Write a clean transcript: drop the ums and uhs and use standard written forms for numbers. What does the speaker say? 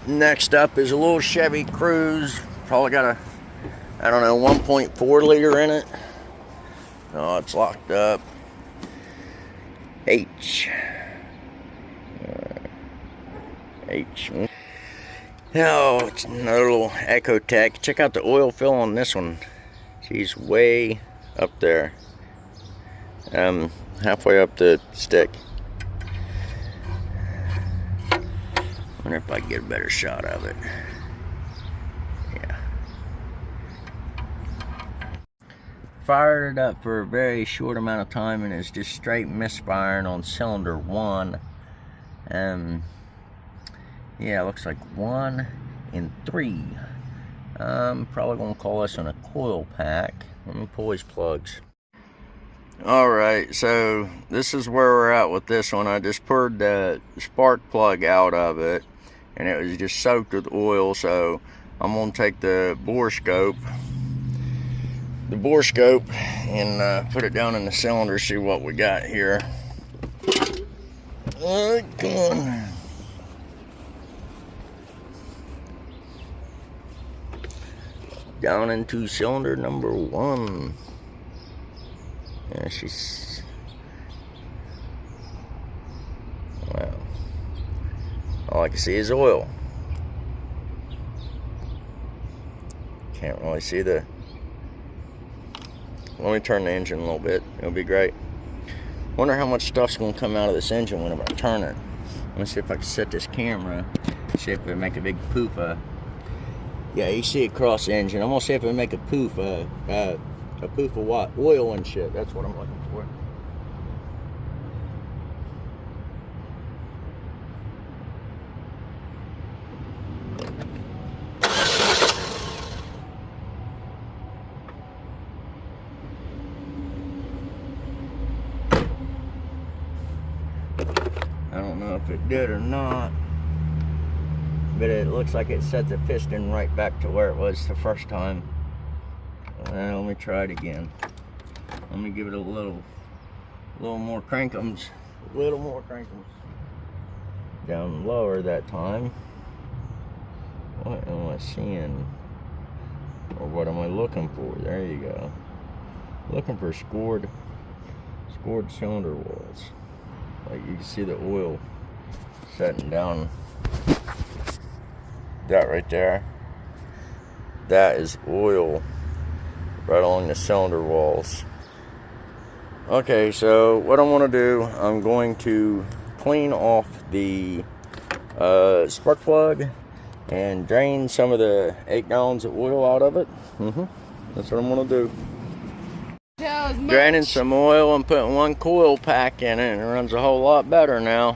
Next up is a little Chevy Cruze. Probably got a, I don't know, 1.4 liter in it. Oh, it's locked up. H. Oh, it's another little Ecotech. Check out the oil fill on this one. She's way up there. Halfway up the stick. Wonder if I can get a better shot of it. Yeah. Fired it up for a very short amount of time and it's just straight misfiring on cylinder 1. Yeah, it looks like 1 and 3. Probably gonna call this on a coil pack. Let me pull these plugs. Alright, so this is where we're at with this one. I just poured the spark plug out of it and it was just soaked with oil, so I'm gonna take the bore scope and put it down in the cylinder, see what we got here. Alright, come on. Down into cylinder number 1. Yeah, she's, wow. All I can see is oil. Can't really see the, let me turn the engine a little bit, it'll be great. Wonder how much stuff's gonna come out of this engine whenever I turn it. Let me see if I can set this camera, see if it make a big poof. Yeah, you see it cross the engine. I'm gonna see if it make a poof, a poof of what? Oil and shit. That's what I'm looking for. I don't know if it did or not, but it looks like it set the piston right back to where it was the first time. Let me try it again. Let me give it a little more crankums. A little more crankums. Down lower that time. What am I seeing? Or what am I looking for? There you go. Looking for scored cylinder walls. Like you can see the oil setting down. That right there. That is oil right along the cylinder walls. Okay, so what I want to do, I'm going to clean off the spark plug and drain some of the 8 gallons of oil out of it. That's what I'm going to do. Draining some oil and putting 1 coil pack in it, and it runs a whole lot better now.